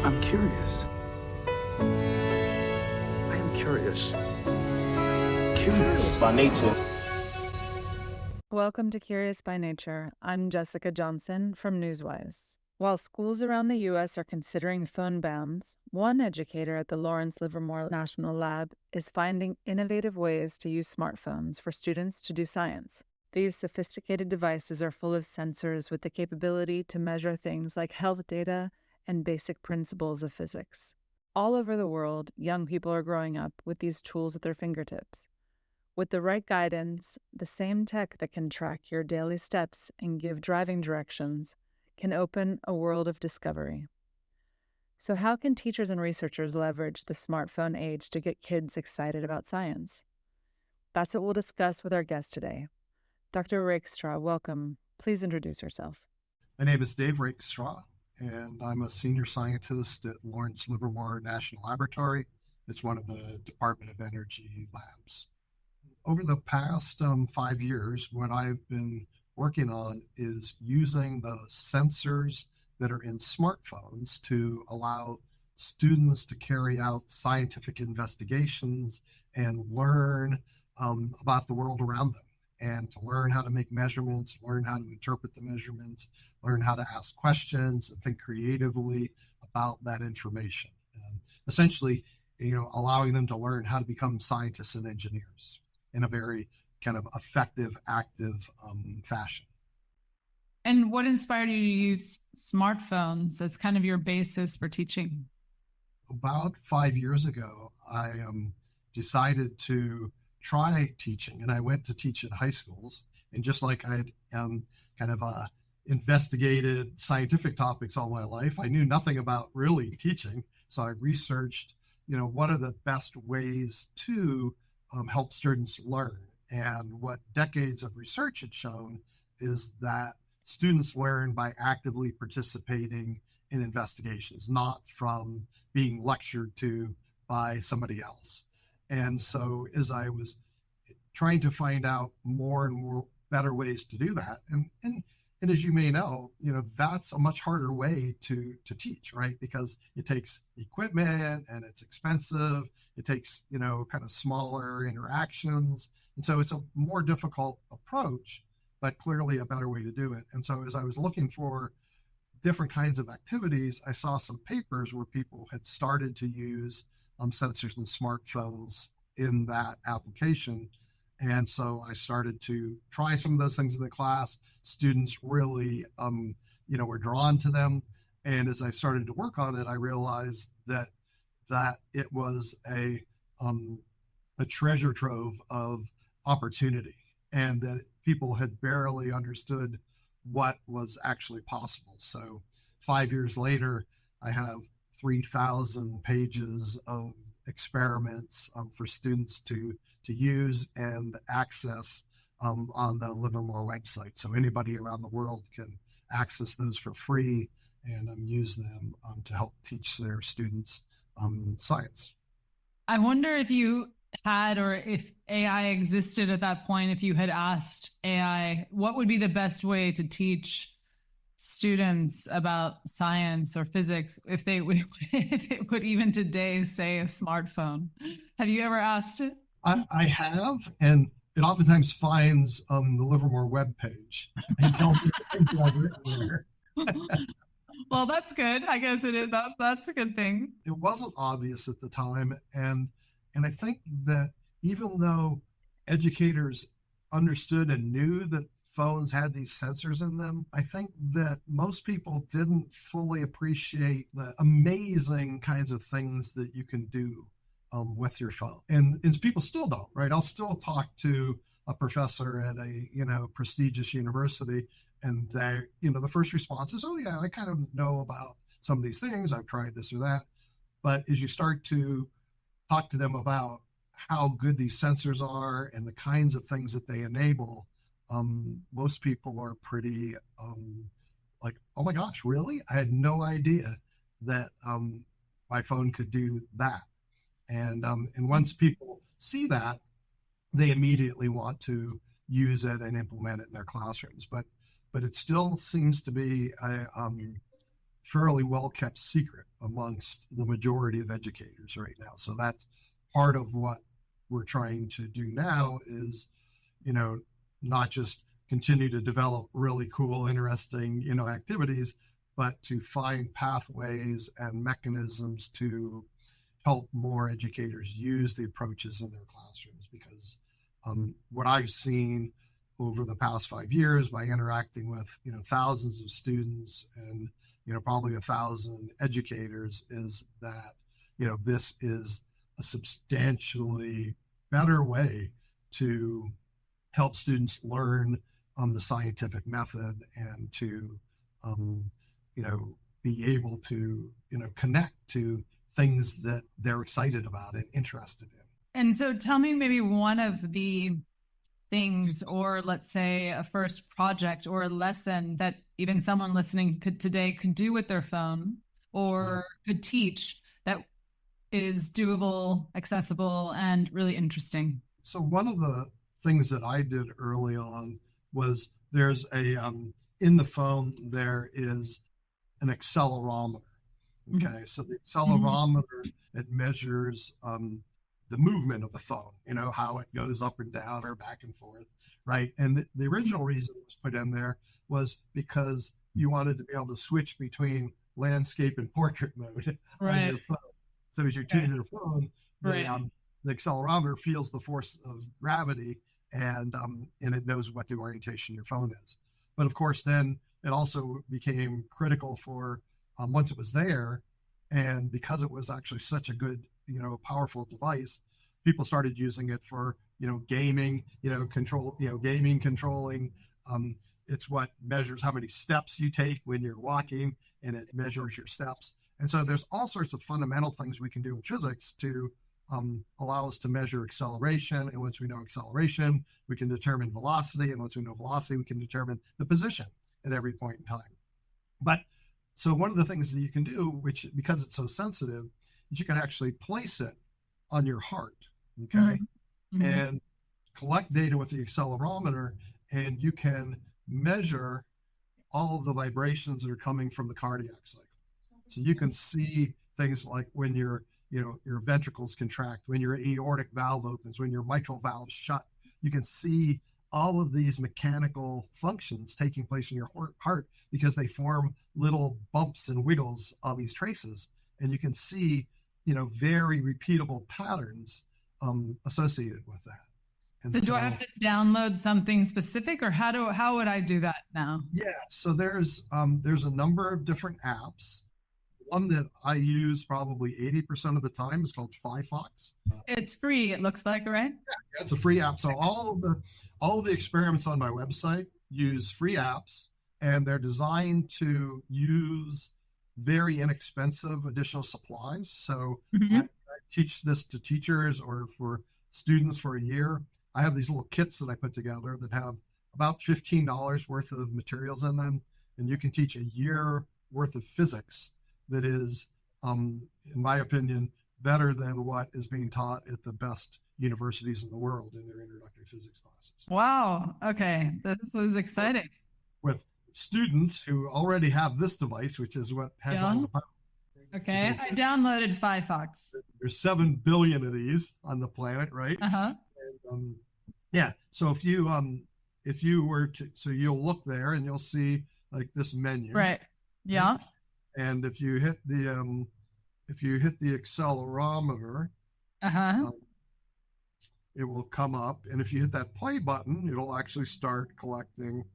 I'm curious. I am curious. Curious by nature. Welcome to Curious by Nature. I'm Jessica Johnson from Newswise. While schools around the U.S. are considering phone bans, one educator at the Lawrence Livermore National Lab is finding innovative ways to use smartphones for students to do science. These sophisticated devices are full of sensors with the capability to measure things like health data and basic principles of physics. All over the world, young people are growing up with these tools at their fingertips. With the right guidance, the same tech that can track your daily steps and give driving directions can open a world of discovery. So how can teachers and researchers leverage the smartphone age to get kids excited about science? That's what we'll discuss with our guest today. Dr. Rakestraw, welcome. Please introduce yourself. My name is Dave Rakestraw, and I'm a senior scientist at Lawrence Livermore National Laboratory. It's one of the Department of Energy labs. Over the past 5 years, what I've been working on is using the sensors that are in smartphones to allow students to carry out scientific investigations and learn about the world around them, and to learn how to make measurements, learn how to interpret the measurements, learn how to ask questions and think creatively about that information. Essentially, allowing them to learn how to become scientists and engineers in a very kind of effective, active fashion. And what inspired you to use smartphones as kind of your basis for teaching? About 5 years ago, I decided to try teaching, and I went to teach in high schools. And just like I had investigated scientific topics all my life, I knew nothing about really teaching. So I researched, what are the best ways to help students learn. And what decades of research had shown is that students learn by actively participating in investigations, not from being lectured to by somebody else. And so as I was trying to find out more and more better ways to do that, and as you may know, that's a much harder way to teach, right? Because it takes equipment and it's expensive. It takes, kind of smaller interactions. And so it's a more difficult approach, but clearly a better way to do it. And so as I was looking for different kinds of activities, I saw some papers where people had started to use sensors in smartphones in that application. And so I started to try some of those things in the class. Students really, were drawn to them. And as I started to work on it, I realized that it was a treasure trove of opportunity, and that people had barely understood what was actually possible. So 5 years later, I have 3,000 pages of experiments for students to use and access on the Livermore website. So anybody around the world can access those for free and use them to help teach their students science. I wonder if you had, or if AI existed at that point, if you had asked AI, what would be the best way to teach students about science or physics, if it would even today say a smartphone? Have you ever asked it? I have, and it oftentimes finds the Livermore webpage and tells me the things that I've written there. Well, that's good. I guess it is. That's a good thing. It wasn't obvious at the time, and I think that even though educators understood and knew that phones had these sensors in them, I think that most people didn't fully appreciate the amazing kinds of things that you can do with your phone. And people still don't, right? I'll still talk to a professor at a prestigious university, and they, the first response is, oh yeah, I kind of know about some of these things. I've tried this or that. But as you start to talk to them about how good these sensors are and the kinds of things that they enable, most people are pretty like, oh my gosh, really? I had no idea that my phone could do that. And once people see that, they immediately want to use it and implement it in their classrooms. But it still seems to be a fairly well kept secret amongst the majority of educators right now. So that's part of what we're trying to do now is, you know, not just continue to develop really cool, interesting, activities, but to find pathways and mechanisms to help more educators use the approaches in their classrooms. Because what I've seen over the past 5 years by interacting with thousands of students and probably 1,000 educators is that this is a substantially better way to help students learn the scientific method and to be able to connect to things that they're excited about and interested in. And so tell me maybe one of the things, or let's say a first project or a lesson that even someone listening today could do with their phone or could teach that is doable, accessible, and really interesting. So one of the things that I did early on was there's in the phone, there is an accelerometer. Okay, so the accelerometer, it measures the movement of the phone, how it goes up and down or back and forth, right? And the original reason it was put in there was because you wanted to be able to switch between landscape and portrait mode on your phone. So as you're tuning your phone, the accelerometer feels the force of gravity and it knows what the orientation of your phone is. But of course, then it also became critical for once it was there, and because it was actually such a good, powerful device, people started using it for, gaming, gaming, controlling. It's what measures how many steps you take when you're walking, and it measures your steps. And so there's all sorts of fundamental things we can do in physics to allow us to measure acceleration. And once we know acceleration, we can determine velocity. And once we know velocity, we can determine the position at every point in time. But so one of the things that you can do, which because it's so sensitive, is you can actually place it on your heart, okay, and collect data with the accelerometer, and you can measure all of the vibrations that are coming from the cardiac cycle. So you can see things like when your ventricles contract, when your aortic valve opens, when your mitral valve shut. You can see all of these mechanical functions taking place in your heart because they form little bumps and wiggles on these traces, and you can see very repeatable patterns associated with that. And so do I have to download something specific, or how would I do that now? Yeah, so there's a number of different apps. One that I use probably 80% of the time is called Fifox. It's free, it looks like, right? Yeah, it's a free app. So all of the experiments on my website use free apps, and they're designed to use very inexpensive additional supplies. So I teach this to teachers or for students for a year. I have these little kits that I put together that have about $15 worth of materials in them, and you can teach a year worth of physics that is, in my opinion, better than what is being taught at the best universities in the world in their introductory physics classes. Wow. Okay. This was exciting. With students who already have this device, which is what has all the power. Okay. I downloaded Fifox. There's 7 billion of these on the planet, right? And, yeah. So if you were to, so you'll look there and you'll see like this menu. Right. Yeah. Right? And if you hit the accelerometer, it will come up. And if you hit that play button, it'll actually start collecting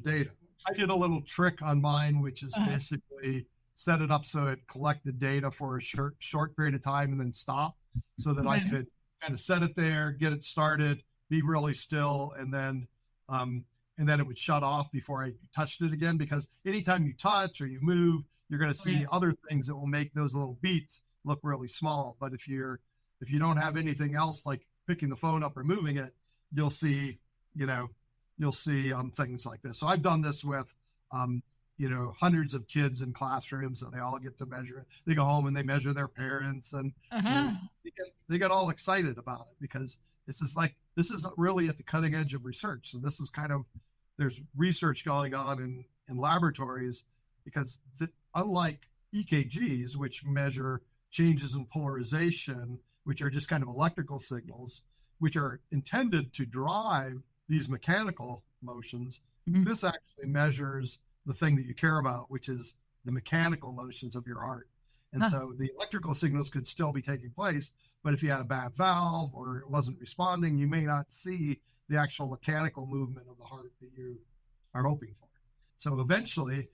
data. I did a little trick on mine, which is basically set it up so it collected data for a short period of time and then stop, so that I could kind of set it there, get it started, be really still, and then it would shut off before I touched it again. Because anytime you touch or you move, you're going to see other things that will make those little beats look really small. But if you don't have anything else like picking the phone up or moving it, you'll see things like this. So I've done this with hundreds of kids in classrooms, and they all get to measure it. They go home and they measure their parents, and they get all excited about it because this is really at the cutting edge of research. So this is kind of, there's research going on in laboratories, because unlike EKGs, which measure changes in polarization, which are just kind of electrical signals, which are intended to drive these mechanical motions. Mhm. This actually measures the thing that you care about, which is the mechanical motions of your heart. And Huh. so the electrical signals could still be taking place, but if you had a bad valve or it wasn't responding, you may not see the actual mechanical movement of the heart that you are hoping for. So eventually,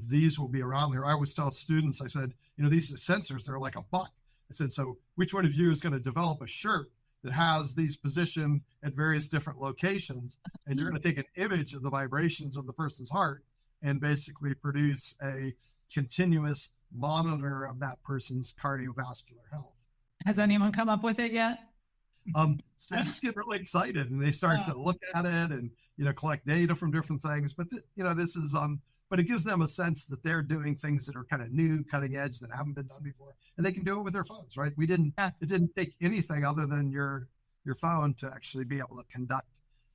these will be around there. I always tell students, I said, these sensors, they're like a buck. I said, so which one of you is going to develop a shirt that has these positioned at various different locations? And you're going to take an image of the vibrations of the person's heart and basically produce a continuous monitor of that person's cardiovascular health. Has anyone come up with it yet? Students get really excited and they start to look at it and collect data from different things. But this is but it gives them a sense that they're doing things that are kind of new, cutting edge, that haven't been done before, and they can do it with their phones, right? Yes. It didn't take anything other than your phone to actually be able to conduct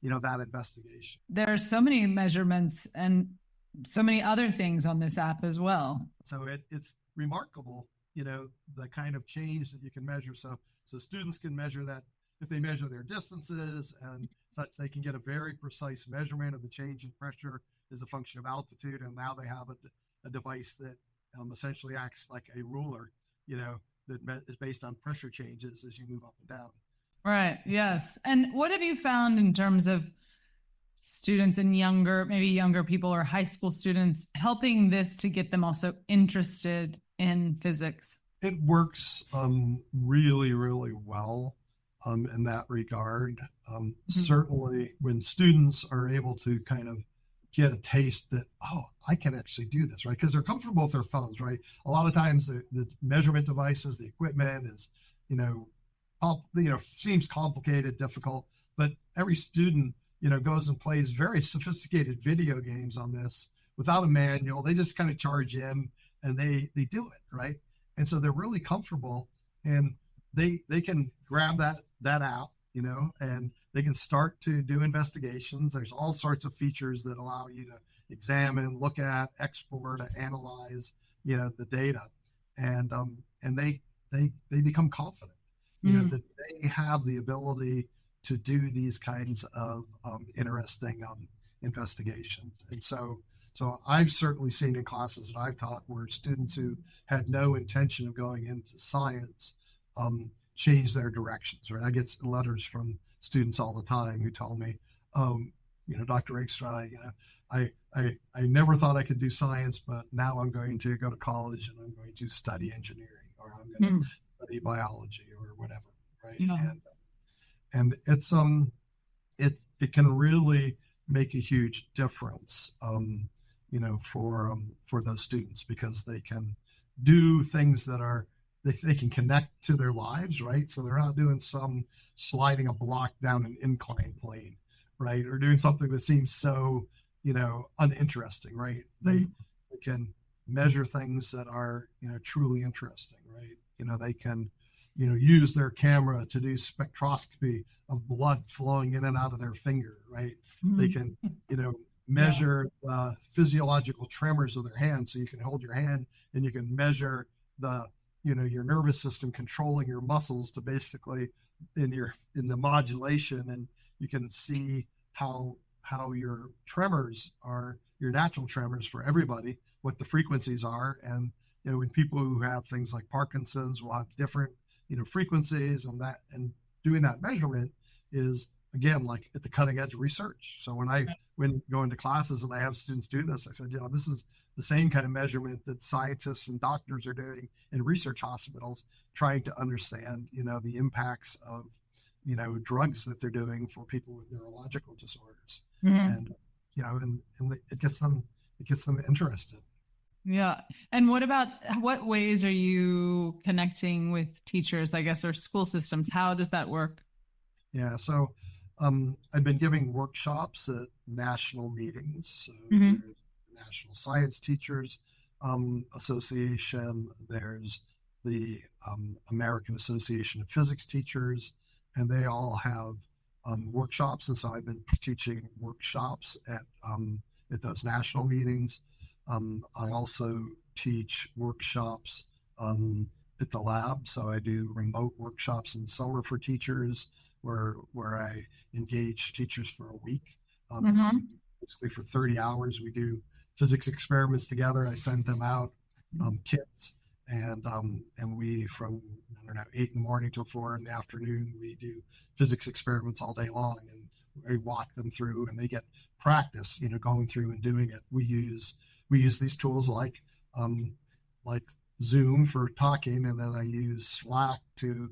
that investigation. There are so many measurements and so many other things on this app as well. So it's remarkable, the kind of change that you can measure. So students can measure that. If they measure their distances and such, they can get a very precise measurement of the change in pressure as a function of altitude. And now they have a device that essentially acts like a ruler, that is based on pressure changes as you move up and down. Right. Yes. And what have you found in terms of students and maybe younger people or high school students, helping this to get them also interested in physics? It works really, really well in that regard. Certainly when students are able to kind of get a taste that, oh, I can actually do this, right? Because they're comfortable with their phones, right? A lot of times the measurement devices, the equipment is, seems complicated, difficult, but every student, goes and plays very sophisticated video games on this without a manual. They just kind of charge in and they do it, right? And so they're really comfortable, and they can grab that app, and they can start to do investigations. There's all sorts of features that allow you to examine, look at, export, analyze, the data, and they become confident, that they have the ability to do these kinds of interesting investigations. And so I've certainly seen in classes that I've taught where students who had no intention of going into science change their directions, right? I get letters from students all the time who tell me, Dr. Rakestraw, I never thought I could do science, but now I'm going to go to college and I'm going to study engineering, or I'm going to study biology or whatever, right? Yeah. And it's it can really make a huge difference, for those students, because they can do things that are they can connect to their lives, right? So they're not doing some sliding a block down an incline plane, right? Or doing something that seems so uninteresting, right? They can measure things that are truly interesting, right? They can use their camera to do spectroscopy of blood flowing in and out of their finger, right? They can, measure physiological tremors of their hand. So you can hold your hand and you can measure the, your nervous system controlling your muscles to basically in the modulation, and you can see how your tremors are, your natural tremors for everybody, what the frequencies are. And, when people who have things like Parkinson's will have different frequencies, and doing that measurement is, again, like at the cutting edge of research. So when go into classes and I have students do this, I said, this is the same kind of measurement that scientists and doctors are doing in research hospitals, trying to understand the impacts of drugs that they're doing for people with neurological disorders. And it gets them interested. Yeah. And what ways are you connecting with teachers, I guess, or school systems? How does that work? Yeah. So I've been giving workshops at national meetings. So there's the National Science Teachers Association. There's the American Association of Physics Teachers, and they all have workshops. And so I've been teaching workshops at those national meetings. I also teach workshops at the lab. So I do remote workshops in summer for teachers where I engage teachers for a week. Mm-hmm. Basically for 30 hours, we do physics experiments together. I send them out kits, and we from, I don't know, 8 in the morning till 4 in the afternoon, we do physics experiments all day long, and we walk them through, and they get practice, going through and doing it. We use these tools like Zoom for talking, and then I use Slack to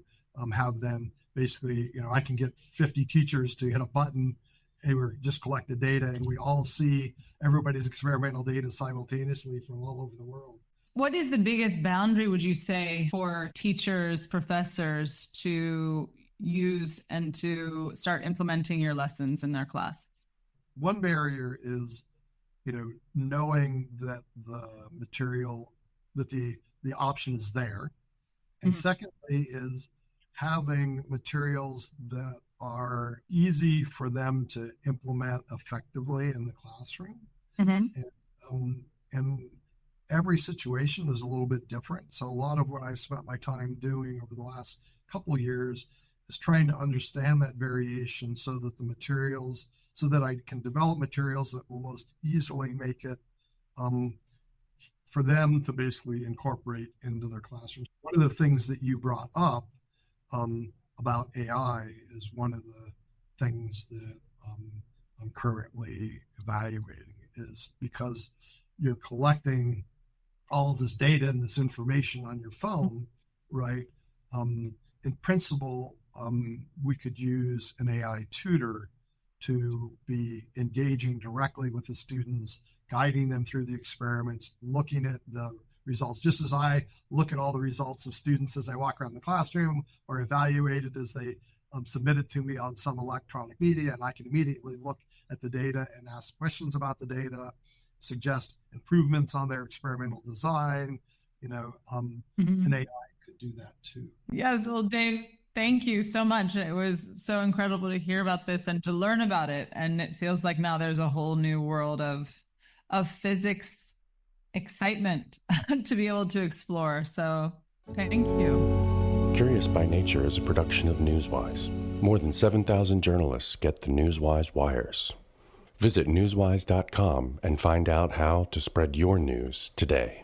have them basically, I can get 50 teachers to hit a button. Hey, we're just collect the data, and we all see everybody's experimental data simultaneously from all over the world. What is the biggest boundary, would you say, for teachers, professors to use and to start implementing your lessons in their classes? One barrier is, knowing that the material, that the option is there. And secondly is having materials that are easy for them to implement effectively in the classroom. And every situation is a little bit different. So a lot of what I've spent my time doing over the last couple of years is trying to understand that variation so that I can develop materials that will most easily make it for them to basically incorporate into their classrooms. One of the things that you brought up about AI is one of the things that I'm currently evaluating, is because you're collecting all of this data and this information on your phone, right? In principle, we could use an AI tutor to be engaging directly with the students, guiding them through the experiments, looking at the results, just as I look at all the results of students as I walk around the classroom, or evaluate it as they submit it to me on some electronic media, and I can immediately look at the data and ask questions about the data, suggest improvements on their experimental design. An AI could do that too. Yes, well, Dave, thank you so much. It was so incredible to hear about this and to learn about it. And it feels like now there's a whole new world of physics excitement to be able to explore. So thank you. Curious by Nature is a production of Newswise. More than 7,000 journalists get the Newswise wires. Visit newswise.com and find out how to spread your news today.